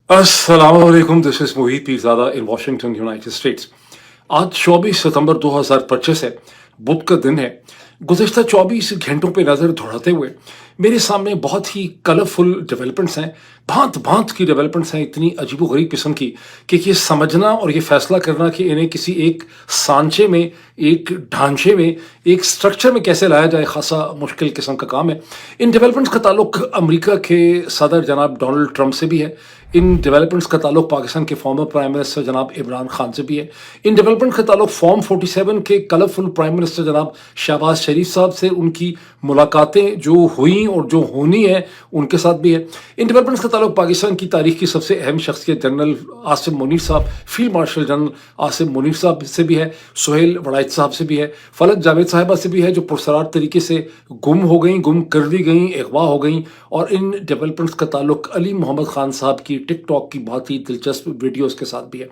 अस्सलामुअलैकुम, this is Mohit Peerzada in Washington United States. आज 24 सितंबर 2025 है, बुध का दिन है। गुज़िश्ता 24 घंटों पे नज़र दौड़ाते हुए मेरे सामने बहुत ही कलरफुल डेवलपमेंट्स हैं, भांत भांत की डेवलपमेंट्स हैं, इतनी अजीबोगरीब किस्म की कि ये समझना और ये फैसला करना कि इन्हें किसी एक सांचे में, एक ढांचे में, एक स्ट्रक्चर में कैसे लाया जाए, खासा मुश्किल किस्म का काम है। इन डेवलपमेंट्स का ताल्लुक अमेरिका के सदर जनाब डोनाल्ड ट्रंप से भी है। इन डेवलपमेंट्स का ताल्लुक पाकिस्तान के फॉर्मर प्राइम मिनिस्टर जनाब इमरान खान से भी है। इन डेवलपमेंट्स का ताल्लुक फॉर्म 47 के कलरफुल प्राइम मिनिस्टर जनाब शहबाज शरीफ साहब से, उनकी मुलाकातें जो हुई और जो होनी है उनके साथ भी है। इन डेवलपमेंट्स का ताल्लुक पाकिस्तान की तारीख की सबसे अहम शख्सियत जनरल आसिम मुनीर साहब, field marshal general Asim Munir साहब से भी है, सुहेल वड़ाइच साहब से भी है, फलक जावेद साहिबा से भी है, जो पुरसरार तरीके से गुम हो गई, गुम कर दी गई, अगवा हो गई। और इन डेवलपमेंट्स का ताल्लुक अली मोहम्मद खान साहब की टिकटॉक की बहुत ही दिलचस्प वीडियोस के साथ भी है।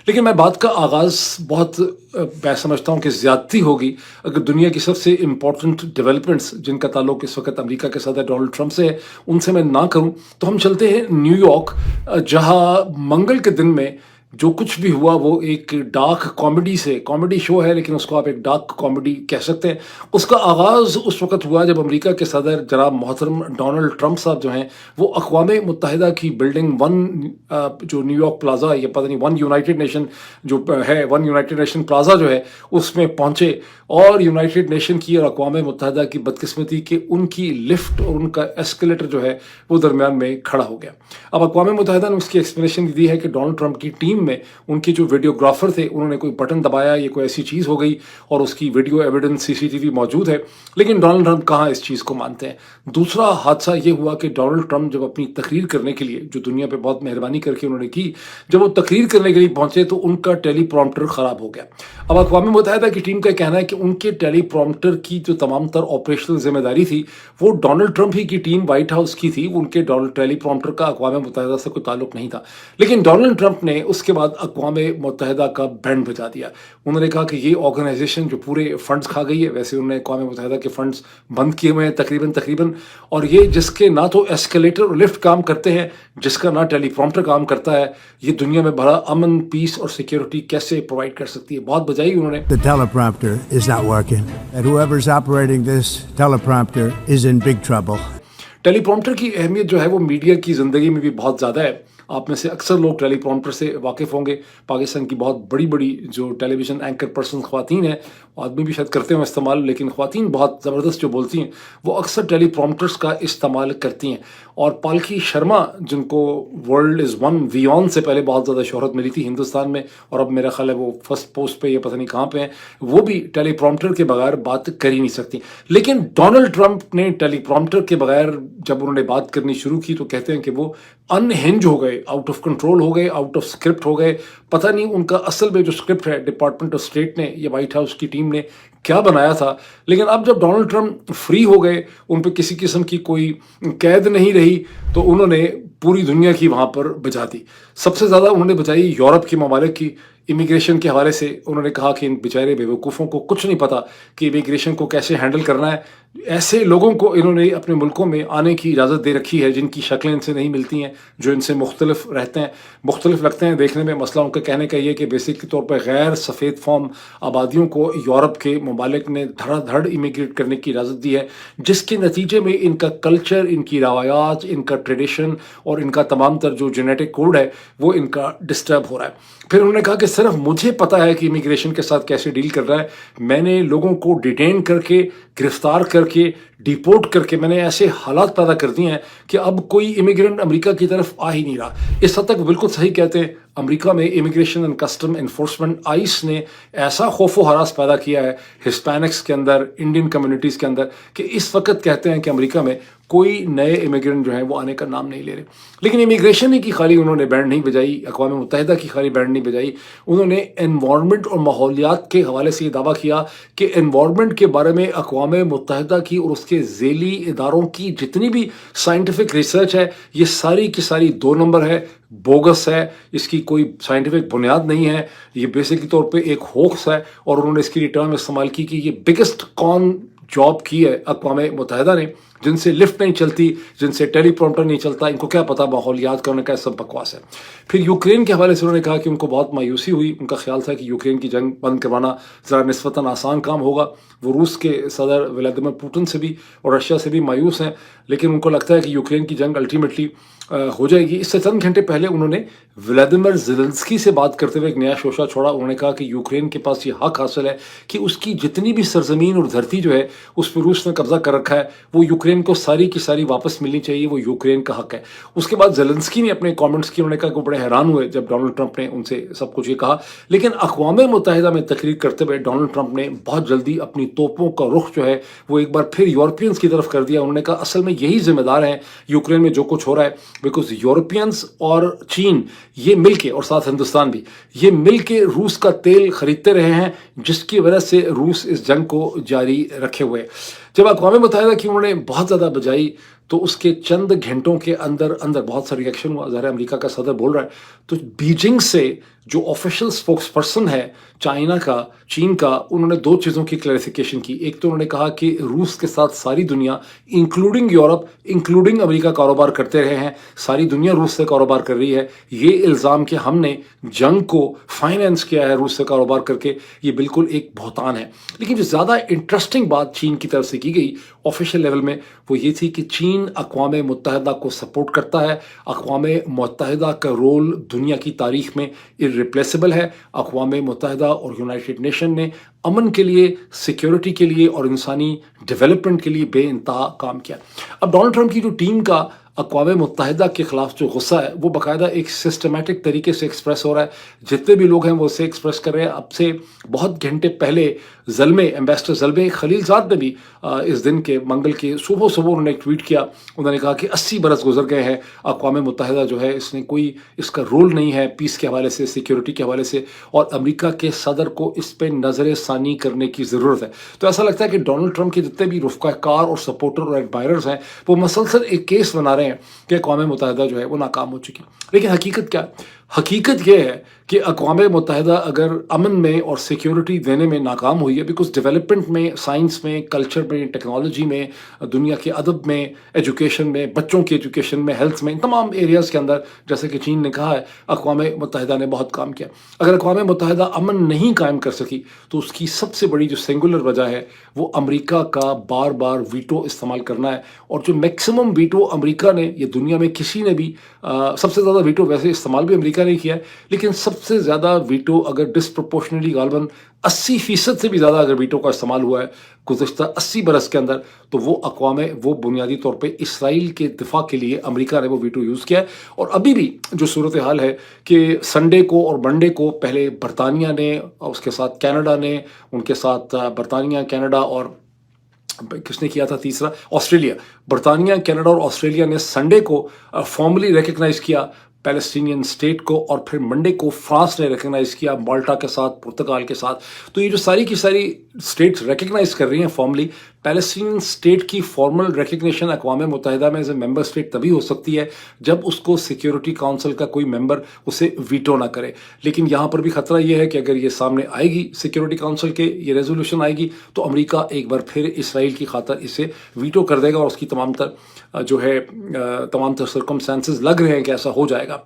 लेकिन मैं बात का आगाज़ बहुत मैं समझता हूँ कि ज़्यादती होगी अगर दुनिया की सबसे इम्पोर्टेंट डेवलपमेंट्स जिनका ताल्लुक इस वक्त अमेरिका के सदर डोनाल्ड ट्रंप से है उनसे मैं ना करूँ, तो हम चलते हैं न्यूयॉर्क, जहाँ मंगल के दिन में जो कुछ भी हुआ वो एक डार्क कॉमेडी से, कॉमेडी शो है लेकिन उसको आप एक डार्क कॉमेडी कह सकते हैं। उसका आगाज़ उस वक्त हुआ जब अमेरिका के सदर जनाब मोहतरम डोनाल्ड ट्रंप साहब जो हैं वो अक़वाम मुत्तहिदा की बिल्डिंग वन, जो न्यूयॉर्क प्लाजा, ये पता नहीं वन यूनाइटेड नेशन जो है, वन यूनाइटेड नेशन प्लाजा जो है उसमें पहुँचे। और यूनाइटेड नेशन की और अक़वाम मुत्तहिदा की बदकिस्मती कि उनकी लिफ्ट और उनका एस्केलेटर जो है वो दरमियान में खड़ा हो गया। अब अक़वाम मुत्तहिदा ने उसकी एक्सप्लेनेशन दी है कि डोनाल्ड ट्रंप की टीम में उनके जो वीडियोग्राफर थे उन्होंने कोई बटन दबाया, ये कोई ऐसी चीज़ हो गई और उसकी वीडियो एविडेंस सीसीटीवी मौजूद है। लेकिन डोनाल्ड ट्रंप कहाँ इस चीज़ को मानते हैं। दूसरा हादसा ये हुआ कि डोनाल्ड ट्रंप जब अपनी तकरीर करने के लिए, जो दुनिया पे बहुत मेहरबानी करके उन्होंने की, जब वो तकरीर करने के लिए पहुंचे तो उनका टेलीप्रॉम्प्टर ख़राब हो गया। अब अक़वाम मुत्तहिदा की टीम का कहना है कि उनके टेलीप्रॉम्प्टर की जो तमाम तर ऑपरेशनल जिम्मेदारी थी वो डोनाल्ड ट्रंप ही की टीम व्हाइट हाउस की थी, उनके टेलीप्रॉम्प्टर का अक़वाम मुत्तहिदा से कोई ताल्लुक नहीं था। लेकिन डोनाल्ड ट्रंप ने उसके बाद अक़वाम मुत्तहिदा का बैंड बजा दिया। उन्होंने कहा कि ये ऑर्गेनाइजेशन जो पूरे फंड्स खा गई है, वैसे उन्होंने अक़वाम मुत्तहिदा के फंड्स बंद किए हुए हैं तकरीबन, और ये जिसके ना तो एस्केलेटर और लिफ्ट काम करते हैं, जिसका ना टेलीप्रॉम्प्टर काम करता है, ये दुनिया में बड़ा अमन, पीस और सिक्योरिटी कैसे प्रोवाइड कर सकती है। बहुत बजाई उन्होंने। The teleprompter is not working, and whoever's operating this teleprompter is in big trouble. Teleprompter की अहमियत जो है वो मीडिया की ज़िंदगी में भी बहुत ज़्यादा है। आप में से अक्सर लोग टेलीप्रॉम्प्टर से वाकिफ़ होंगे। पाकिस्तान की बहुत बड़ी बड़ी जो टेलीविज़न एंकर पर्सन ख़वातीन हैं, आदमी भी शायद करते हैं इस्तेमाल, लेकिन ख़वातीन बहुत ज़बरदस्त जो बोलती हैं वो अक्सर टेलीप्रॉम्प्टर्स का इस्तेमाल करती हैं। और पालकी शर्मा, जिनको वर्ल्ड इज़ वन वियॉन से पहले बहुत ज़्यादा शोहरत मिली थी हिंदुस्तान में, और अब मेरा ख्याल है वो फर्स्ट पोस्ट पे, ये पता नहीं कहाँ पे हैं, वो भी टेलीप्रॉम्प्टर के बगैर बात कर ही नहीं सकती। लेकिन डोनाल्ड ट्रंप ने टेलीप्रॉम्प्टर के बगैर जब उन्होंने बात करनी शुरू की तो कहते हैं कि वो अनहिंज हो गए, आउट ऑफ कंट्रोल हो गए, आउट ऑफ स्क्रिप्ट हो गए। पता नहीं उनका असल में जो स्क्रिप्ट है डिपार्टमेंट ऑफ स्टेट ने या व्हाइट हाउस की टीम ने क्या बनाया था। लेकिन अब जब डोनाल्ड ट्रंप फ्री हो गए, उन पर किसी किस्म की कोई कैद नहीं रही, तो उन्होंने पूरी दुनिया की वहाँ पर बजा दी। सबसे ज़्यादा उन्होंने बजाई यूरोप के ममालिक की। इमिग्रेशन के हवाले से उन्होंने कहा कि इन बेचारे बेवकूफ़ों को कुछ नहीं पता कि इमिग्रेशन को कैसे हैंडल करना है। ऐसे लोगों को इन्होंने अपने मुल्कों में आने की इजाज़त दे रखी है जिनकी शक्लें इनसे नहीं मिलती हैं, जो इनसे मुख्तलिफ रहते हैं, मुख्तलिफ लगते हैं देखने में। मसला उनका कहने का ये कि बेसिक तौर पर गैर सफ़ेद फॉर्म आबादियों को यूरोप के ममालिक ने धड़ाधड़ इमिग्रेट करने की इजाज़त दी है, जिसके नतीजे में इनका कल्चर, इनकी रवायात, इनका ट्रेडिशन और इनका तमाम तर जो जेनेटिक कोड है वो इनका डिस्टर्ब हो रहा है। फिर उन्होंने कहा कि सिर्फ मुझे पता है कि इमिग्रेशन के साथ कैसे डील कर रहा है। मैंने लोगों को डिटेन करके, गिरफ्तार करके, डिपोर्ट करके मैंने ऐसे हालात पैदा कर दिए हैं कि अब कोई इमिग्रेंट अमेरिका की तरफ आ ही नहीं रहा। इस हद तक बिल्कुल सही कहते हैं। अमेरिका में immigration and custom enforcement ice ने ऐसा खौफ व हरास पैदा किया है हिस्पैनिक्स के अंदर, इंडियन कम्युनिटीज़ के अंदर, कि इस वक्त कहते हैं कि अमेरिका में कोई नए इमिग्रेंट जो हैं वो आने का नाम नहीं ले रहे। लेकिन इमिग्रेशन ही की खाली उन्होंने बैंड नहीं बजाई, अक़वाम मुत्तहिदा की खाली बैंड नहीं बजाई। उन्होंने एनवायरनमेंट और माहौलियात के हवाले से ये दावा किया कि एनवायरनमेंट के बारे में अक़वाम मुत्तहिदा की और उसके ज़ेली इदारों की जितनी भी साइंटिफिक रिसर्च है, ये सारी की सारी 2 नंबर है, बोगस है, इसकी कोई साइंटिफिक बुनियाद नहीं है, ये बेसिक तौर पे एक होक्स है। और उन्होंने इसकी टर्म इस्तेमाल की कि ये बिगेस्ट कॉन जॉब की है अक़वाम मुत्तहिदा ने جن سے لفٹ نہیں چلتی, جن سے ٹیلی پرومپٹر نہیں چلتا, ان کو کیا پتا ماحولیات کا, انہوں نے کہا سب بکواس ہے. پھر یوکرین کے حوالے سے انہوں نے کہا کہ ان کو بہت مایوسی ہوئی, ان کا خیال تھا کہ یوکرین کی جنگ بند کروانا ذرا نسبتاً آسان کام ہوگا. وہ روس کے صدر ولادیمیر پوٹن سے بھی اور رشیا سے بھی مایوس ہیں, لیکن ان کو لگتا ہے کہ یوکرین کی جنگ الٹیمیٹلی ہو جائے گی. اس سے چند گھنٹے پہلے انہوں نے ولادیمیر زیلنسکی سے بات کرتے ہوئے ایک نیا شوشہ چھوڑا. انہوں نے کہا کہ یوکرین کے پاس یہ حق حاصل ہے کہ اس کی جتنی بھی سرزمین اور دھرتی جو ہے اس پہ روس نے قبضہ کر رکھا ہے, وہ یوکرین کو ساری کی ساری واپس ملنی چاہیے, وہ یوکرین کا حق ہے. اس کے بعد زیلنسکی نے اپنے کامنٹس کی, انہوں نے کہا کہ وہ بڑے حیران ہوئے جب ڈونلڈ ٹرمپ نے ان سے سب کچھ یہ کہا. لیکن اقوام متحدہ میں تقریر کرتے ہوئے ڈونلڈ ٹرمپ نے بہت جلدی اپنی توپوں کا رخ جو ہے وہ ایک بار پھر یورپینز کی طرف کر دیا. انہوں نے کہا اصل میں یہی ذمہ دار ہیں یوکرین میں جو کچھ ہو رہا ہے, بیکاز یورپینز اور چین یہ مل کے, اور ساتھ ہندوستان بھی, یہ مل کے روس کا تیل خریدتے رہے ہیں, جس کی وجہ سے روس اس جنگ کو جاری رکھے ہوئے. جب اقوام متحدہ کی انہوں نے بہت زیادہ بجائی تو اس کے چند گھنٹوں کے اندر بہت سا ریئیکشن ہوا. ظاہر امریکہ کا صدر بول رہا ہے, تو بیجنگ سے جو آفیشیل اسپوکس پرسن ہے چائنا کا, چین کا, انہوں نے دو چیزوں کی کلیریفیکیشن کی. ایک تو انہوں نے کہا کہ روس کے ساتھ ساری دنیا انکلوڈنگ یورپ انکلوڈنگ امریکہ کاروبار کرتے رہے ہیں, ساری دنیا روس سے کاروبار کر رہی ہے. یہ الزام کہ ہم نے جنگ کو فائنینس کیا ہے روس سے کاروبار کر کے, یہ بالکل ایک بہتان ہے. لیکن جو زیادہ انٹرسٹنگ بات چین کی طرف سے کی گئی آفیشیل لیول میں وہ یہ تھی کہ چین اقوام متحدہ کو سپورٹ کرتا ہے. اقوام متحدہ کا رول دنیا کی تاریخ میں ریپلیسبل ہے. اقوام متحدہ اور یونائٹڈ نیشن نے امن کے لیے, سیکیورٹی کے لیے اور انسانی ڈیولپمنٹ کے لیے بے انتہا کام کیا. اب ڈونلڈ ٹرمپ کی جو ٹیم کا اقوام متحدہ کے خلاف جو غصہ ہے وہ باقاعدہ ایک سسٹمیٹک طریقے سے ایکسپریس ہو رہا ہے. جتنے بھی لوگ ہیں وہ اسے ایکسپریس کر رہے ہیں. اب سے بہت گھنٹے پہلے زلمے, ایمبیسڈر زلمے خلیل زاد نے بھی اس دن کے منگل کے صبح انہوں نے ایک ٹویٹ کیا. انہوں نے کہا کہ 80 برس گزر گئے ہیں, اقوام متحدہ جو ہے اس نے کوئی اس کا رول نہیں ہے پیس کے حوالے سے, سیکیورٹی کے حوالے سے, اور امریکہ کے صدر کو اس پہ نظر ثانی کرنے کی ضرورت ہے. تو ایسا لگتا ہے کہ ڈونلڈ ٹرمپ کے جتنے بھی رفقا کار اور سپورٹر اور ایڈمائررز ہیں وہ مسلسل ایک کیس بنا رہے ہیں کہ اقوام متحدہ جو ہے وہ ناکام ہو چکی. لیکن حقیقت کیا ہے؟ حقیقت یہ ہے کہ اقوام متحدہ اگر امن میں اور سیکیورٹی دینے میں ناکام ہوئی ہے, بیکاز ڈیولپمنٹ میں, سائنس میں, کلچر میں, ٹیکنالوجی میں, دنیا کے ادب میں, ایجوکیشن میں, بچوں کی ایجوکیشن میں, ہیلتھ میں, ان تمام ایریاز کے اندر جیسے کہ چین نے کہا ہے اقوام متحدہ نے بہت کام کیا. اگر اقوام متحدہ امن نہیں قائم کر سکی تو اس کی سب سے بڑی جو سنگولر وجہ ہے وہ امریکہ کا بار بار ویٹو استعمال کرنا ہے. اور جو میکسیمم ویٹو امریکہ نے, یہ دنیا میں کسی نے بھی, سب سے زیادہ ویٹو ویسے استعمال بھی امریکہ نے کیا ہے, لیکن سب سے زیادہ ویٹو اگر ڈسپروپورشنلی غالباً 80% سے بھی زیادہ اگر ویٹو کا استعمال ہوا ہے گزشتہ 80 برس کے اندر, تو وہ بنیادی طور پہ اسرائیل کے دفاع کے لیے امریکہ نے وہ ویٹو یوز کیا ہے. اور ابھی بھی جو صورتحال ہے کہ سنڈے کو اور منڈے کو پہلے برطانیہ نے, اور اس کے ساتھ کینیڈا نے, ان کے ساتھ برطانیہ, کینیڈا اور کس نے کیا تھا تیسرا, آسٹریلیا, برطانیہ, کینیڈا اور آسٹریلیا نے سنڈے کو فارملی ریکگنائز کیا پیلسٹینین اسٹیٹ کو, اور پھر منڈے کو فرانس نے ریکگنائز کیا مالٹا کے ساتھ, پرتگال کے ساتھ. تو یہ جو ساری کی ساری اسٹیٹس ریکگنائز کر رہی ہیں فارملی, پیلسٹینین اسٹیٹ کی فارمل ریکگنیشن اقوام متحدہ میں ایز اے ممبر اسٹیٹ تبھی ہو سکتی ہے جب اس کو سیکیورٹی کونسل کا کوئی ممبر اسے ویٹو نہ کرے. لیکن یہاں پر بھی خطرہ یہ ہے کہ اگر یہ سامنے آئے گی سیکیورٹی کونسل کے, یہ ریزولوشن آئے گی, تو امریکہ ایک بار پھر اسرائیل کی خاطر اسے ویٹو کر دے گا, اور اس کی تمام تر سرکمسٹانسز لگ رہے ہیں کہ ایسا ہو جائے گا.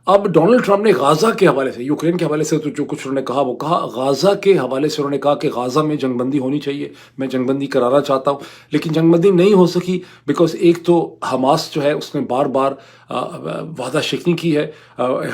اب ڈونلڈ ٹرمپ نے غازہ کے حوالے سے, یوکرین کے حوالے سے تو جو کچھ انہوں نے کہا وہ کہا, غازہ کے حوالے سے انہوں نے کہا کہ غازہ میں جنگ بندی ہونی چاہیے, میں جنگ بندی کرانا چاہتا ہوں, لیکن جنگ بندی نہیں ہو سکی بیکاز ایک تو حماس جو ہے اس نے بار بار وعدہ شکنی کی ہے.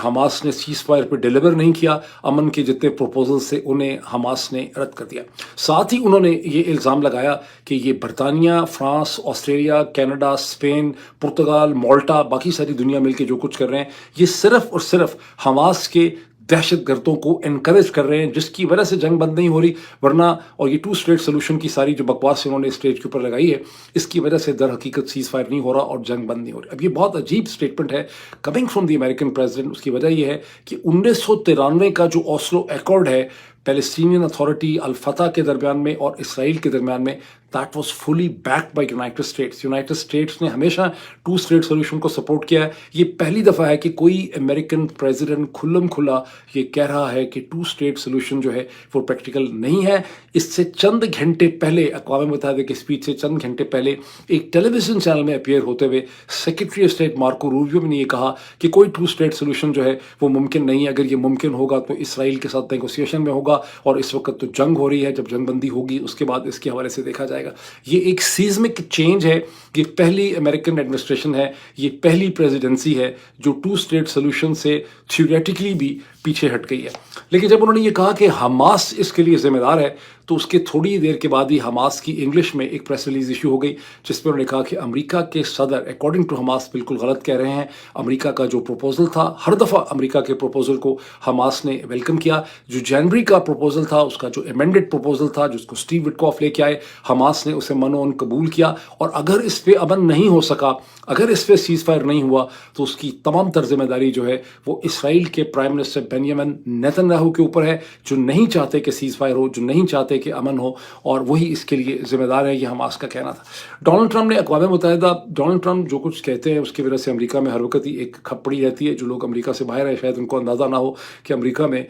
حماس نے سیز فائر پہ ڈیلیور نہیں کیا, امن کے جتنے پروپوزل سے انہیں حماس نے رد کر دیا. ساتھ ہی انہوں نے یہ الزام لگایا کہ یہ برطانیہ, France, Australia, Canada, Spain, Portugal, Malta, باقی ساری دنیا مل کے جو کچھ کر رہے ہیں یہ صرف اور صرف حماس کے دہشت گردوں کو انکریج کر رہے ہیں, جس کی وجہ سے جنگ بند نہیں ہو رہی. ورنہ اور یہ 2 اسٹیٹ سولوشن کی ساری جو بکواس انہوں نے اسٹیج کے اوپر لگائی ہے, اس کی وجہ سے در حقیقت سیز فائر نہیں ہو رہا اور جنگ بند نہیں ہو رہی. اب یہ بہت عجیب اسٹیٹمنٹ ہے coming from the American president. اس کی وجہ یہ ہے کہ 1993 کا جو اوسلو ایکارڈ ہے پیلسٹینین اتھارٹی الفتح کے درمیان میں اور اسرائیل کے درمیان میں that was fully backed by United States. United States نے ہمیشہ 2 اسٹیٹ سولوشن کو سپورٹ کیا ہے. یہ پہلی دفعہ ہے کہ کوئی امریکن پریزیڈنٹ کھلم کھلا یہ کہہ رہا ہے کہ 2 اسٹیٹ سولوشن جو ہے وہ پریکٹیکل نہیں ہے. اس سے چند گھنٹے پہلے اقوام متحدہ کے اسپیچ سے چند گھنٹے پہلے ایک ٹیلی ویژن چینل میں اپیئر ہوتے ہوئے secretary of state Marco Rubio نے یہ کہا کہ کوئی 2 اسٹیٹ سولوشن جو ہے وہ ممکن نہیں ہے. اگر یہ ممکن ہوگا تو اسرائیل کے ساتھ نیگوسیشن میں ہوگا، اور اس وقت تو جنگ ہو رہی ہے. جب جنگ بندی ہوگی اس کے بعد اس کے حوالے سے دیکھا جائے گا. یہ ایک سیزمک چینج ہے. یہ پہلی امریکن ایڈمنسٹریشن ہے، یہ پہلی پریزیڈنسی ہے جو 2 اسٹیٹ سولوشن سے تھیوریٹیکلی بھی پیچھے ہٹ گئی ہے. لیکن جب انہوں نے یہ کہا کہ حماس اس کے لیے ذمہ دار ہے تو اس کے تھوڑی دیر کے بعد ہی حماس کی انگلش میں ایک پریس ریلیز ایشو ہو گئی جس میں انہوں نے کہا کہ امریکہ کے صدر اکارڈنگ ٹو حماس بالکل غلط کہہ رہے ہیں. امریکہ کا جو پروپوزل تھا، ہر دفعہ امریکہ کے پروپوزل کو حماس نے ویلکم کیا. جو جنوری کا پروپوزل تھا، اس کا جو ایمینڈڈ پروپوزل تھا جس کو اسٹیو وٹکاف لے کے آئے، حماس نے اسے منو قبول کیا. اور اگر اس پہ امن نہیں ہو سکا، اگر اس پہ سیز فائر نہیں ہوا تو اس کی تمام تر ذمہ داری جو ہے وہ اسرائیل کے پرائم منسٹر بنیامن نیتن یاہو کے اوپر ہے، جو نہیں چاہتے کہ سیز فائر ہو، جو نہیں چاہتے کہ امن ہو، اور وہی اس کے لیے ذمہ دار ہے. یہ حماس کا کہنا تھا. ڈونلڈ ٹرمپ نے اقوام متحدہ، ڈونلڈ ٹرمپ جو کچھ کہتے ہیں اس کی وجہ سے امریکہ میں ہر وقت ہی ایک کھپڑی رہتی ہے. جو لوگ امریکہ سے باہر ہیں شاید ان کو اندازہ نہ ہو کہ امریکہ میں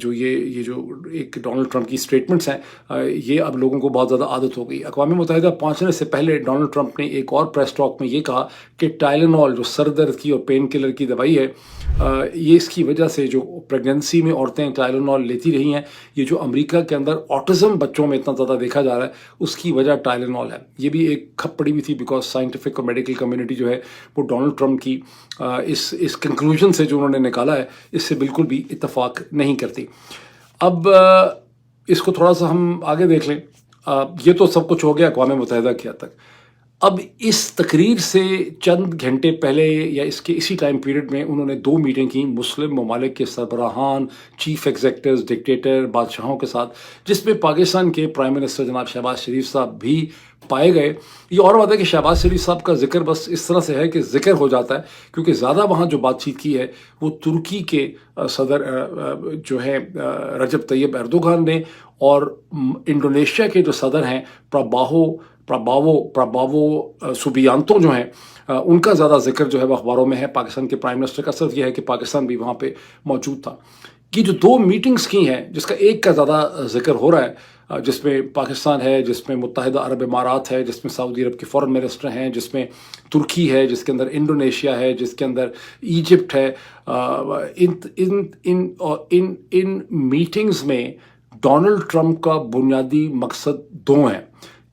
جو یہ جو ایک ڈونلڈ ٹرمپ کی اسٹیٹمنٹس ہیں، یہ اب لوگوں کو بہت زیادہ عادت ہو گئی. اقوام متحدہ پہنچنے سے پہلے ڈونلڈ ٹرمپ نے ایک اور پریس ٹاک میں یہ کہا کہ ٹائلینول جو سر درد کی اور پین کلر کی دوائی ہے، یہ اس کی وجہ سے جو پریگننسی میں عورتیں ٹائلینول لیتی رہی ہیں، یہ جو امریکہ کے اندر آٹزم بچوں میں اتنا زیادہ دیکھا جا رہا ہے اس کی وجہ ٹائلینول ہے. یہ بھی ایک کھپڑی بھی تھی بیکاز سائنٹیفک اور میڈیکل کمیونٹی جو ہے وہ ڈونلڈ ٹرمپ کی اس کنکلوژن سے جو انہوں نے نکالا ہے اس سے بالکل بھی اتفاق نہیں کرتی. اب اس کو تھوڑا سا ہم آگے دیکھ لیں. یہ تو سب کچھ ہو گیا اقوام متحدہ کی حد تک. اب اس تقریر سے چند گھنٹے پہلے یا اس کے اسی ٹائم پیریڈ میں انہوں نے 2 میٹنگ کی مسلم ممالک کے سربراہان، چیف ایگزیکٹوز، ڈکٹیٹر، بادشاہوں کے ساتھ، جس میں پاکستان کے پرائم منسٹر جناب شہباز شریف صاحب بھی پائے گئے. یہ اور بات ہے کہ شہباز شریف صاحب کا ذکر بس اس طرح سے ہے کہ ذکر ہو جاتا ہے، کیونکہ زیادہ وہاں جو بات چیت کی ہے وہ ترکی کے صدر جو ہے رجب طیب اردوغان نے، اور انڈونیشیا کے جو صدر ہیں پراباوو سوبیانتو جو ہیں، ان کا زیادہ ذکر جو ہے وہ اخباروں میں ہے. پاکستان کے پرائم منسٹر کا صرف یہ ہے کہ پاکستان بھی وہاں پہ موجود تھا. یہ جو 2 میٹنگز کی ہیں جس کا ایک کا زیادہ ذکر ہو رہا ہے، جس میں پاکستان ہے، جس میں متحدہ عرب امارات ہے، جس میں سعودی عرب کے فارن منسٹر ہیں، جس میں ترکی ہے، جس کے اندر انڈونیشیا ہے، جس کے اندر ایجپٹ ہے. ان میٹنگز میں ڈونلڈ ٹرمپ کا بنیادی مقصد 2 ہیں.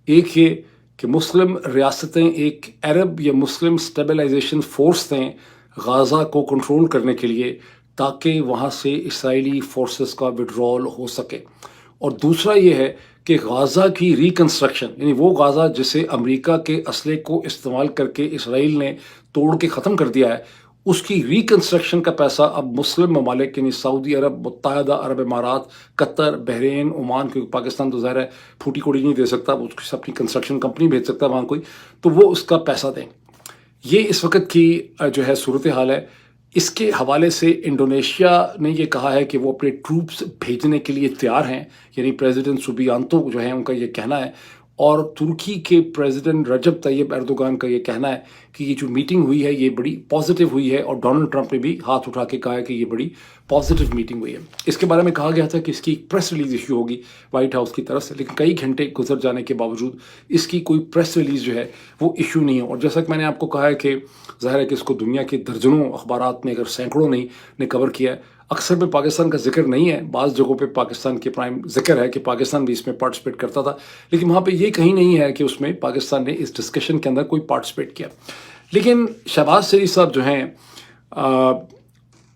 ایک یہ کہ مسلم ریاستیں ایک عرب یا مسلم اسٹیبلائزیشن فورس دیں غازہ کو کنٹرول کرنے کے لیے تاکہ وہاں سے اسرائیلی فورسز کا وڈرول ہو سکے. اور دوسرا یہ ہے کہ غازہ کی ریکنسٹرکشن، یعنی وہ غازہ جسے امریکہ کے اسلحے کو استعمال کر کے اسرائیل نے توڑ کے ختم کر دیا ہے، اس کی ریکنسٹرکشن کا پیسہ اب مسلم ممالک یعنی سعودی عرب، متحدہ عرب امارات، قطر، بحرین، عمان، کیونکہ پاکستان تو ظاہر ہے پھوٹی کوڑی نہیں دے سکتا، اس کی اپنی کنسٹرکشن کمپنی بھیج سکتا ہے وہاں کوئی، تو وہ اس کا پیسہ دیں. یہ اس وقت کی جو ہے صورتحال ہے. اس کے حوالے سے انڈونیشیا نے یہ کہا ہے کہ وہ اپنے ٹروپس بھیجنے کے لیے تیار ہیں، یعنی پریزیڈنٹ سوبیانتو جو ہیں ان کا یہ کہنا ہے. اور ترکی کے پریزیڈنٹ رجب طیب اردوغان کا یہ کہنا ہے کہ یہ جو میٹنگ ہوئی ہے یہ بڑی پازیٹیو ہوئی ہے، اور ڈونلڈ ٹرمپ نے بھی ہاتھ اٹھا کے کہا ہے کہ یہ بڑی پازیٹیو میٹنگ ہوئی ہے. اس کے بارے میں کہا گیا تھا کہ اس کی ایک پریس ریلیز ایشو ہوگی وائٹ ہاؤس کی طرف سے، لیکن کئی گھنٹے گزر جانے کے باوجود اس کی کوئی پریس ریلیز جو ہے وہ ایشو نہیں ہے. اور جیسا کہ میں نے آپ کو کہا ہے کہ ظاہر ہے کہ اس کو دنیا کے درجنوں اخبارات میں اگر سینکڑوں نے کور کیا ہے. اکثر میں پاکستان کا ذکر نہیں ہے، بعض جگہوں پہ پاکستان کے پرائم ذکر ہے کہ پاکستان بھی اس میں پارٹیسپیٹ کرتا تھا، لیکن وہاں پہ یہ کہیں نہیں ہے کہ اس میں پاکستان نے اس ڈسکشن کے اندر کوئی پارٹیسپیٹ کیا. لیکن شہباز شریف صاحب جو ہیں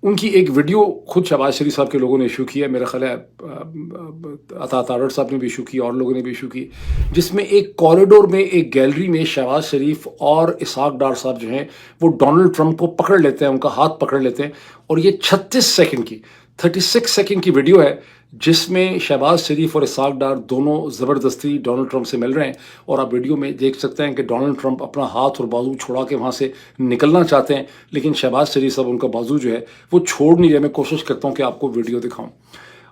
ان کی ایک ویڈیو خود شہباز شریف صاحب کے لوگوں نے ایشو کیا ہے، میرا خیال ہے عطا تارڑ صاحب نے بھی ایشو کی اور لوگوں نے بھی ایشو کی، جس میں ایک کوریڈور میں ایک گیلری میں شہباز شریف اور اسحاق ڈار صاحب جو ہیں وہ ڈونلڈ ٹرمپ کو پکڑ لیتے ہیں، ان کا ہاتھ پکڑ لیتے ہیں. اور یہ 36 سیکنڈ کی ویڈیو ہے جس میں شہباز شریف اور اسحاق ڈار دونوں زبردستی ڈونلڈ ٹرمپ سے مل رہے ہیں. اور آپ ویڈیو میں دیکھ سکتے ہیں کہ ڈونلڈ ٹرمپ اپنا ہاتھ اور بازو چھوڑا کے وہاں سے نکلنا چاہتے ہیں، لیکن شہباز شریف صاحب ان کا بازو جو ہے وہ چھوڑ نہیں رہے. میں کوشش کرتا ہوں کہ آپ کو ویڈیو دکھاؤں.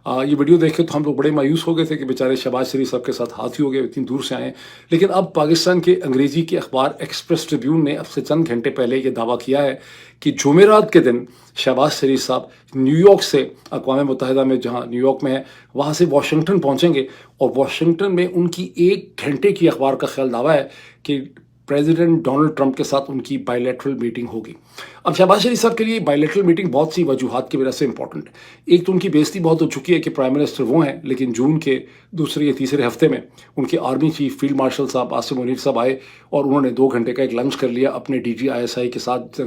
ये वीडियो देख के तो हम लोग बड़े मायूस हो गए थे कि बेचारे शहबाज शरीफ साहब के साथ हाथ ही हो गए, इतनी दूर से आए। लेकिन अब पाकिस्तान के अंग्रेजी के अखबार एक्सप्रेस ट्रिब्यून ने अब से चंद घंटे पहले ये दावा किया है कि जुमेरात के दिन शहबाज शरीफ साहब न्यूयॉर्क से, अक़वाम मुत्तहिदा में जहाँ न्यूयॉर्क में है, वहाँ से वाशिंगटन पहुँचेंगे और वाशिंगटन में उनकी 1 घंटे की अखबार का ख्याल दावा है कि प्रेसिडेंट डोनाल्ड ट्रंप के साथ उनकी बायलैटरल मीटिंग होगी। अब शहबाज शरीफ साहब के लिए बायलैटरल मीटिंग बहुत सी वजूहात की वजह से इंपॉर्टेंट है। एक तो उनकी बेइज्जती बहुत हो चुकी है कि प्राइम मिनिस्टर वो हैं, लेकिन जून के दूसरे या तीसरे हफ्ते में उनके आर्मी चीफ फील्ड मार्शल साहब आसिम मुनीर साहब आए और उन्होंने 2 घंटे का एक लंच कर लिया अपने DGISI के साथ,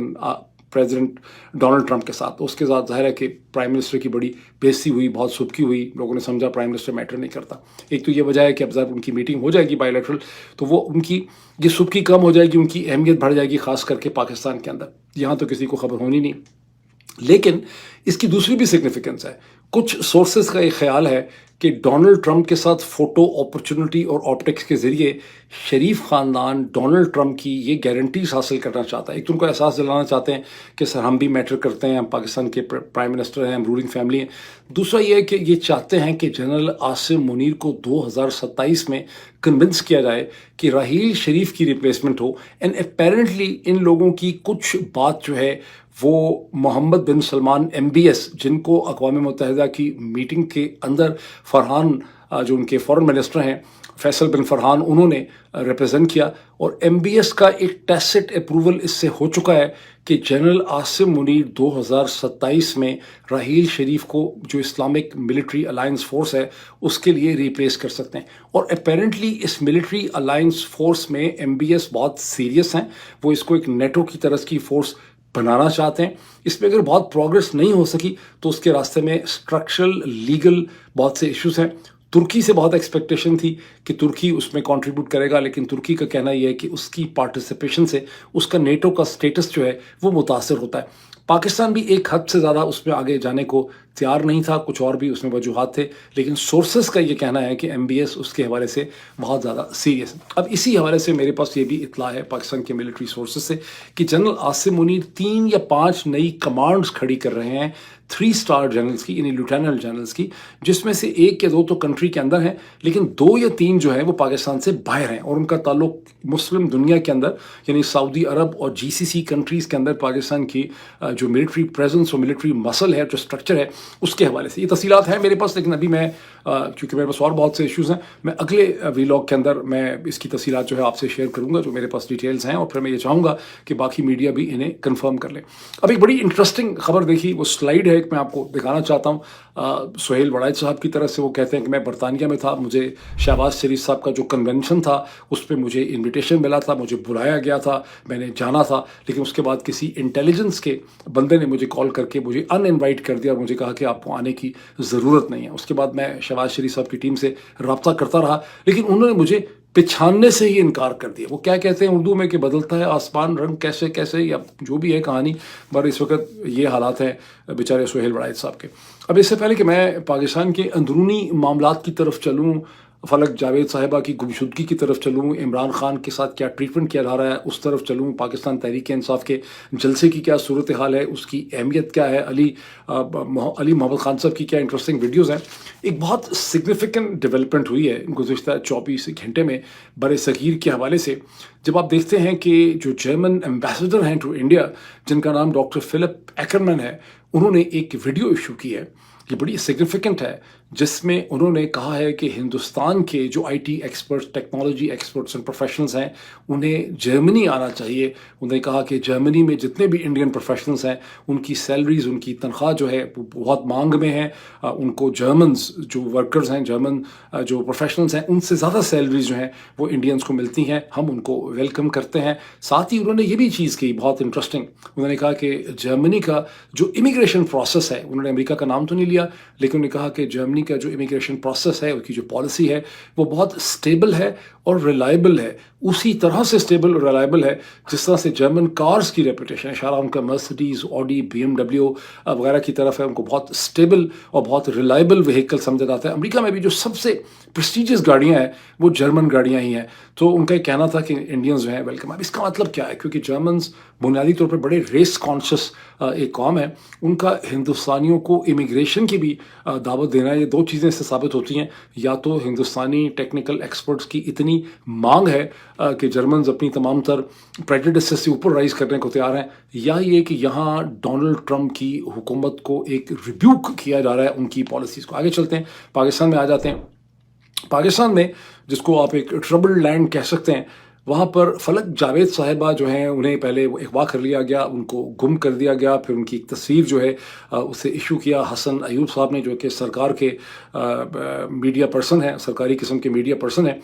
प्रेसिडेंट डोनाल्ड ट्रंप के साथ। उसके साथ जाहिर है कि प्राइम मिनिस्टर की बड़ी बेइज्जती हुई, बहुत सुबकी हुई, लोगों ने समझा प्राइम मिनिस्टर मैटर नहीं करता। एक तो ये वजह है कि अब जब उनकी मीटिंग हो जाएगी बायलैटरल तो वो उनकी ये सुबकी कम हो जाएगी, उनकी अहमियत बढ़ जाएगी, खास करके पाकिस्तान के अंदर। यहाँ तो किसी को खबर होनी नहीं। लेकिन इसकी दूसरी भी सिग्निफिकेंस है। कुछ सोर्सेज का ये ख्याल है कि डोनाल्ड ट्रंप के साथ फ़ोटो अपॉर्चुनिटी और ऑप्टिक्स के ज़रिए शरीफ ख़ानदान डोनाल्ड ट्रंप की ये गारंटीज हासिल करना चाहता है। एक तो उनको एहसास दिलाना चाहते हैं कि सर हम भी मैटर करते हैं, हम पाकिस्तान के प्राइम मिनिस्टर हैं, हम रूलिंग फैमिली हैं। दूसरा ये है कि ये चाहते हैं कि जनरल आसिम मुनीर को 2027 में कन्विंस किया जाए कि राहील शरीफ की रिप्लेसमेंट हो। एंड अपेरेंटली इन लोगों की कुछ बात जो है वो मोहम्मद बिन सलमान MBS, जिनको अक़वाम मुत्तहिदा की मीटिंग के अंदर फरहान, जो उनके फॉरेन मिनिस्टर हैं फैसल बिन फरहान, उन्होंने रिप्रेजेंट किया। और MBS का एक टैसिट अप्रूवल इससे हो चुका है कि जनरल आसिम मुनीर 2027 में राहील शरीफ को, जो इस्लामिक मिलिट्री अलायंस फोर्स है, उसके लिए रिप्लेस कर सकते हैं। और अपेरेंटली इस मिलिट्री अलायंस फोर्स में MBS बहुत सीरियस हैं। वो इसको एक नेटो की तरह की फोर्स बनाना चाहते हैं। इसमें अगर बहुत प्रोग्रेस नहीं हो सकी तो उसके रास्ते में स्ट्रक्चरल, लीगल बहुत से इश्यूज हैं। तुर्की से बहुत एक्सपेक्टेशन थी कि तुर्की उसमें कंट्रीब्यूट करेगा, लेकिन तुर्की का कहना यह है कि उसकी पार्टिसिपेशन से उसका नेटो का स्टेटस जो है वो मुतासर होता है। पाकिस्तान भी एक हद से ज़्यादा उसमें आगे जाने को तैयार नहीं था, कुछ और भी उसमें वजूहात थे, लेकिन सोर्सेस का ये कहना है कि MBS उसके हवाले से बहुत ज़्यादा सीरियस है। अब इसी हवाले से मेरे पास ये भी इत्तला है पाकिस्तान के मिलिट्री सोर्सेस से कि जनरल आसिम मुनीर 3 या 5 नई कमांड्स खड़ी कर रहे हैं 3 स्टार जनरल्स की, यानी लेफ्टिनेंट जनरल्स की, जिसमें से 1 या 2 तो कंट्री के अंदर हैं, लेकिन 2 या 3 जो है वो पाकिस्तान से बाहर हैं और उनका ताल्लुक मुस्लिम दुनिया के अंदर, यानी सऊदी अरब और GCC कंट्रीज़ के अंदर पाकिस्तान की जो मिलिट्री प्रेजेंस और मिलिट्री मसल है, जो स्ट्रक्चर है, उसके हवाले से। ये तफसीलात हैं मेरे पास, लेकिन अभी मैं क्योंकि मेरे पास और बहुत से इश्यूज़ हैं, मैं अगले वीलॉग के अंदर मैं इसकी तफसीलात जो है आपसे शेयर करूँगा, जो मेरे पास डिटेल्स हैं, और फिर मैं ये चाहूँगा कि बाकी मीडिया भी इन्हें कन्फर्म कर ले। अब एक बड़ी इंटरेस्टिंग खबर देखी, वो स्लाइड है, एक मैं आपको दिखाना चाहता हूँ। सुहेल वड़ाइच साहब की तरफ से वो कहते हैं कि मैं बरतानिया में था, मुझे शहबाज शरीफ साहब का जो कन्वेंशन था उस पर मुझे इन्विटेशन मिला था, मुझे बुलाया गया था, मैंने जाना था, लेकिन उसके बाद किसी इंटेलिजेंस के बंदे ने मुझे कॉल करके मुझे अनइनवाइट कर दिया और मुझे कहा कि आपको आने की ज़रूरत नहीं है। उसके बाद मैं शहबाज शरीफ साहब की टीम से रब्ता करता रहा, लेकिन उन्होंने मुझे पिछानने से ही इनकार कर दिया। वो क्या कहते हैं उर्दू में कि बदलता है आसमान रंग कैसे कैसे, या जो भी है कहानी, पर इस वक्त ये हालात हैं बेचारे सुहेल वड़ाइच साहब के। अब इससे पहले कि मैं पाकिस्तान के अंदरूनी मामलात की तरफ चलूँ, फलक जावेद साहिबा की गुमशुदगी की तरफ चलूँ, इमरान खान के साथ क्या ट्रीटमेंट किया जा रहा है उस तरफ चलूँ, पाकिस्तान तहरीक इंसाफ के जलसे की क्या सूरत हाल है, उसकी अहमियत क्या है, अली मोहम्मद खान साहब की क्या इंटरेस्टिंग वीडियोज़ हैं। एक बहुत सिग्निफिकेंट डेवलपमेंट हुई है गुज़िश्ता 24 घंटे में बर सगीर के हवाले से, जब आप देखते हैं कि जो जर्मन एम्बेसडर हैं टू इंडिया, जिनका नाम डॉक्टर फिलिप एक्करमैन है, उन्होंने एक वीडियो इशू की है, ये बड़ी सिग्निफिकेंट है, जिसमें उन्होंने कहा है कि हिंदुस्तान के जो IT experts, technology experts and professionals हैं, उन्हें जर्मनी आना चाहिए। उन्होंने कहा कि जर्मनी में जितने भी इंडियन प्रोफेशनल्स हैं उनकी सैलरीज, उनकी तनख्वाह जो है वो बहुत मांग में है। उनको जर्मन्स जो वर्कर्स हैं, जर्मन जो प्रोफेशनल्स हैं, उनसे ज़्यादा सैलरीज जो हैं वो इंडियंस को मिलती हैं, हम उनको वेलकम करते हैं। साथ ही उन्होंने ये भी चीज़ की बहुत इंटरेस्टिंग, उन्होंने कहा कि जर्मनी का जो इमिग्रेशन प्रोसेस है, उन्होंने अमेरिका का नाम तो नहीं लिया, लेकिन उन्होंने कहा कि जर्मनी का जो इमिग्रेशन प्रोसेस है, उसकी जो पॉलिसी है वो बहुत स्टेबल है और रिलायबल है। उसी तरह से स्टेबल और रिलायबल है जिस तरह से जर्मन कार्स की रेपुटेशन है। शायद उनका मर्सिडीज, ऑडी, BMW वगैरह की तरफ है, उनको बहुत स्टेबल और बहुत रिलायबल व्हीकल समझा जाता है। अमेरिका में भी जो सबसे प्रेस्टिजियस गाड़ियाँ हैं वो जर्मन गाड़ियाँ ही हैं। तो उनका एक कहना था कि इंडियंस जो हैं वेलकम। अब इसका मतलब क्या है, क्योंकि जर्मन्स बुनियादी तौर पर बड़े रेस कॉन्शियस एक कौम है, उनका हिंदुस्तानियों को इमिग्रेशन की भी दावत देना है। ये दो चीज़ें इससे साबित होती हैं, या तो हिंदुस्तानी टेक्निकल एक्सपर्ट्स की इतनी मांग है कि जर्मन्स अपनी तमाम तर प्रेजुडिसेस से ऊपर राइज करने को तैयार हैं, या ये कि यहाँ डोनाल्ड ट्रंप की हुकूमत को एक रिब्यूक किया जा रहा है उनकी पॉलिसीज़ को। आगे चलते हैं, पाकिस्तान में आ जाते हैं। पाकिस्तान में जिसको आप एक ट्रबल्ड लैंड कह सकते हैं, वहाँ पर फलक जावेद साहिबा जो हैं उन्हें पहले अगवा कर लिया गया, उनको गुम कर दिया गया, फिर उनकी एक तस्वीर जो है उसे इशू किया हसन अयूब साहब ने, जो कि सरकार के मीडिया पर्सन है, सरकारी किस्म के मीडिया पर्सन है।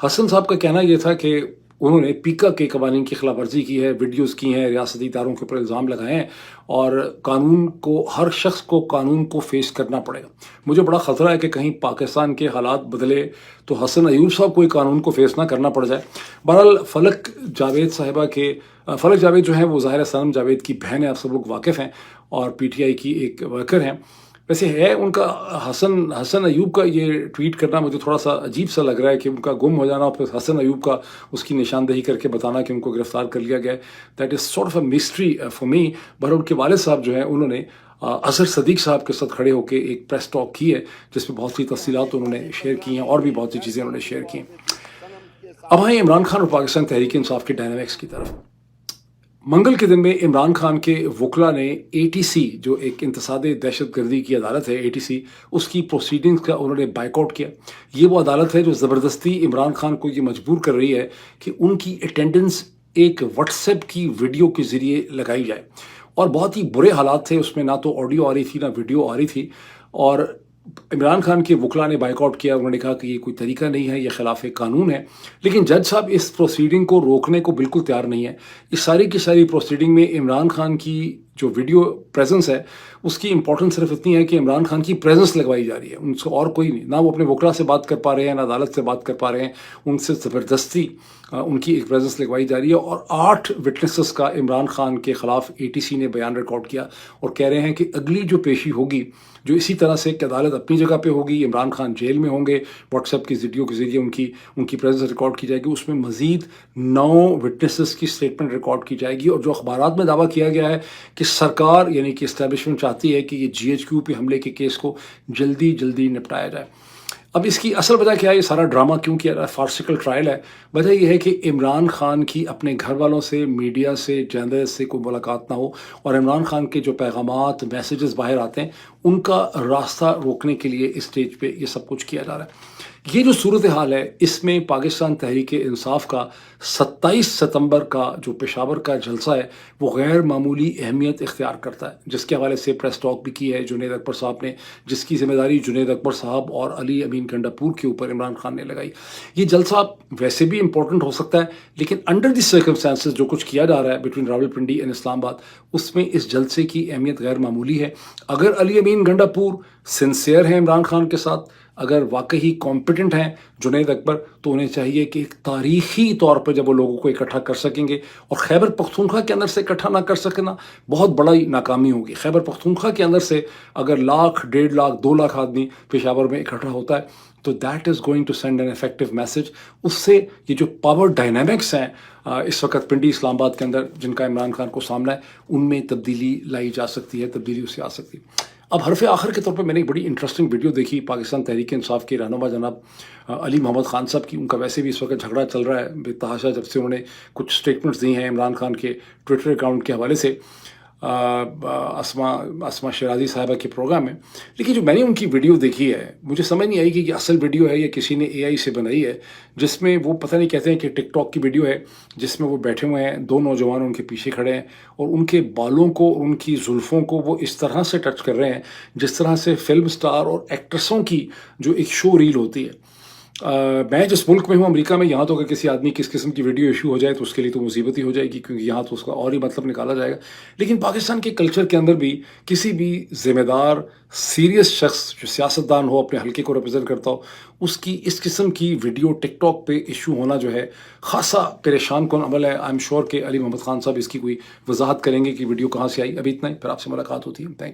हसन साहब का कहना यह था कि उन्होंने पीका के कवानीन की खिलाफ वर्जी की है, वीडियोस की हैं, रियासती इदारों के ऊपर इल्ज़ाम लगाए हैं, और कानून को, हर शख्स को कानून को फेस करना पड़ेगा। मुझे बड़ा ख़तरा है कि कहीं पाकिस्तान के हालात बदले तो हसन अयूब साहब को कानून को फेस ना करना पड़ जाए। बहरहाल फलक जावेद साहिबा के, फलक जावेद जो है वो ज़ाहिर है सनम जावेद की बहन है, आप सब लोग वाकिफ़ हैं, और PTI की एक वर्कर हैं। वैसे है उनका हसन अयूब का ये ट्वीट करना मुझे थोड़ा सा अजीब सा लग रहा है कि उनका गुम हो जाना और फिर हसन अयूब का उसकी निशानदेही करके बताना कि उनको गिरफ्तार कर लिया गया है। That is sort of a mystery for me. बहरहाल उनके वालिद साहब जो हैं उन्होंने अजहर सदीक साहब के साथ खड़े होकर एक प्रेस टॉक की है, जिसमें बहुत सी तफसीलात उन्होंने शेयर की हैं और भी बहुत सी चीज़ें उन्होंने शेयर की हैं। अब आए इमरान खान और पाकिस्तान तहरीक इंसाफ के डायनामिक्स की तरफ। मंगल के दिन में इमरान खान के वकला ने ATC, जो एक इंतसादे दहशतगर्दी की अदालत है ATC, उसकी प्रोसीडिंग्स का उन्होंने बाइकआउट किया। ये वो अदालत है जो ज़बरदस्ती इमरान खान को ये मजबूर कर रही है कि उनकी अटेंडेंस एक व्हाट्सएप की वीडियो के ज़रिए लगाई जाए, और बहुत ही बुरे हालात थे उसमें, ना तो ऑडियो आ रही थी ना वीडियो आ रही थी, और इमरान खान के वकला ने बाइकआउट किया। उन्होंने कहा कि ये कोई तरीका नहीं है, ये खिलाफ कानून है। लेकिन जज साहब इस प्रोसीडिंग को रोकने को बिल्कुल तैयार नहीं है। इस सारी की सारी प्रोसीडिंग में इमरान खान की जो वीडियो प्रेजेंस है उसकी इंपॉर्टेंस सिर्फ इतनी है कि इमरान खान की प्रेजेंस लगवाई जा रही है, उनसे और कोई नहीं। ना वो अपने वकला से बात कर पा रहे हैं, ना अदालत से बात कर पा रहे हैं, उनसे ज़बरदस्ती उनकी एक प्रेजेंस लगवाई जा रही है। और 8 विटनेसेस का इमरान खान के ख़िलाफ़ ATC ने बयान रिकॉर्ड किया और कह रहे हैं कि अगली जो पेशी होगी, जो इसी तरह से कि अदालत अपनी जगह पे होगी, इमरान खान जेल में होंगे, व्हाट्सएप की वीडियो के ज़रिए उनकी प्रेजेंस रिकॉर्ड की जाएगी, उसमें मज़ीद 9 विटनेसेस की स्टेटमेंट रिकॉर्ड की जाएगी। और जो अखबारात में दावा किया गया है कि सरकार यानी कि इस्टेब्लिशमेंट चाहती है कि ये GHQ पे हमले के केस को जल्दी जल्दी निपटाया जाए। अब इसकी असल वजह क्या है, ये सारा ड्रामा क्यों किया रहा है, फार्सिकल ट्रायल है। वजह यह है कि इमरान खान की अपने घर वालों से, मीडिया से, जर्नलिस्ट से कोई मुलाकात ना हो, और इमरान खान के जो पैगामात, मैसेजेस बाहर आते हैं, उनका रास्ता रोकने के लिए इस स्टेज पे ये सब कुछ किया जा रहा है। ये जो सूरत हाल है, इसमें पाकिस्तान तहरीक इंसाफ का 27 सितंबर का जो पेशावर का जलसा है वो गैर मामूली अहमियत इख्तियार करता है, जिसके हवाले से प्रेस टॉक भी की है जुनैद अकबर साहब ने, जिसकी जिम्मेदारी जुनैद अकबर साहब और अली अमीन गंडापुर के ऊपर इमरान खान ने लगाई। ये जलसा वैसे भी इंपॉर्टेंट हो सकता है, लेकिन अंडर द सर्कमस्टांसेस जो कुछ किया जा रहा है बिटवीन रावलपिंडी एंड इस्लामाबाद, उसमें इस जलसे की अहमियत गैर मामूली है। अगर अली अमीन गंडापुर सिंसियर हैं इमरान खान के साथ, अगर वाकई कॉम्पिटेंट हैं जुनैद अकबर, तो उन्हें चाहिए कि एक तारीखी तौर पर जब वो लोगों को इकट्ठा कर सकेंगे, और खैबर पख्तूनख्वा के अंदर से इकट्ठा ना कर सकना बहुत बड़ा ही नाकामी होगी। खैबर पख्तूनख्वा के अंदर से अगर 1,00,000, 1,50,000, 2,00,000 आदमी पेशावर में इकट्ठा होता है, तो that is going to send an effective message. उससे ये जो पावर डायनामिक्स हैं इस वक्त पिंडी इस्लामाबाद के अंदर जिनका इमरान खान को सामना है, उनमें तब्दीली लाई जा सकती है, तब्दीली उससे आ सकती है। अब हरफ़े आखिर के तौर पे मैंने एक बड़ी इंटरेस्टिंग वीडियो देखी पाकिस्तान तहरीक इंसाफ के रहनुमा जनाब अली मोहम्मद खान साहब की। उनका वैसे भी इस वक्त झगड़ा चल रहा है बेतहाशा, जब से उन्होंने कुछ स्टेटमेंट्स दी हैं इमरान खान के ट्विटर अकाउंट के हवाले से अस्मा शराजी साहिबा के प्रोग्राम में। लेकिन जो मैंने उनकी वीडियो देखी है, मुझे समझ नहीं आई कि ये असल वीडियो है या किसी ने AI से बनाई है, जिसमें वो पता नहीं कहते हैं कि टिकटॉक की वीडियो है, जिसमें वो बैठे हुए हैं, 2 नौजवान उनके पीछे खड़े हैं और उनके बालों को, उनकी जुल्फ़ों को वो इस तरह से टच कर रहे हैं जिस तरह से फिल्म स्टार और एक्ट्रेसों की जो एक शो रील होती है। میں جس ملک میں ہوں امریکہ میں، یہاں تو اگر کسی آدمی کی اس قسم کی ویڈیو ایشو ہو جائے تو اس کے لیے تو مصیبت ہی ہو جائے گی، کیونکہ یہاں تو اس کا اور ہی مطلب نکالا جائے گا. لیکن پاکستان کے کلچر کے اندر بھی کسی بھی ذمہ دار سیریس شخص جو سیاستدان ہو، اپنے حلقے کو ریپرزینٹ کرتا ہو، اس کی اس قسم کی ویڈیو ٹک ٹاک پہ ایشو ہونا جو ہے خاصا پریشان کن عمل ہے. آئی ایم شیور کہ علی محمد خان صاحب اس کی کوئی وضاحت کریں گے کہ ویڈیو کہاں سے آئی. ابھی اتنا ہی، پھر آپ سے ملاقات ہوتی ہے. Thank you.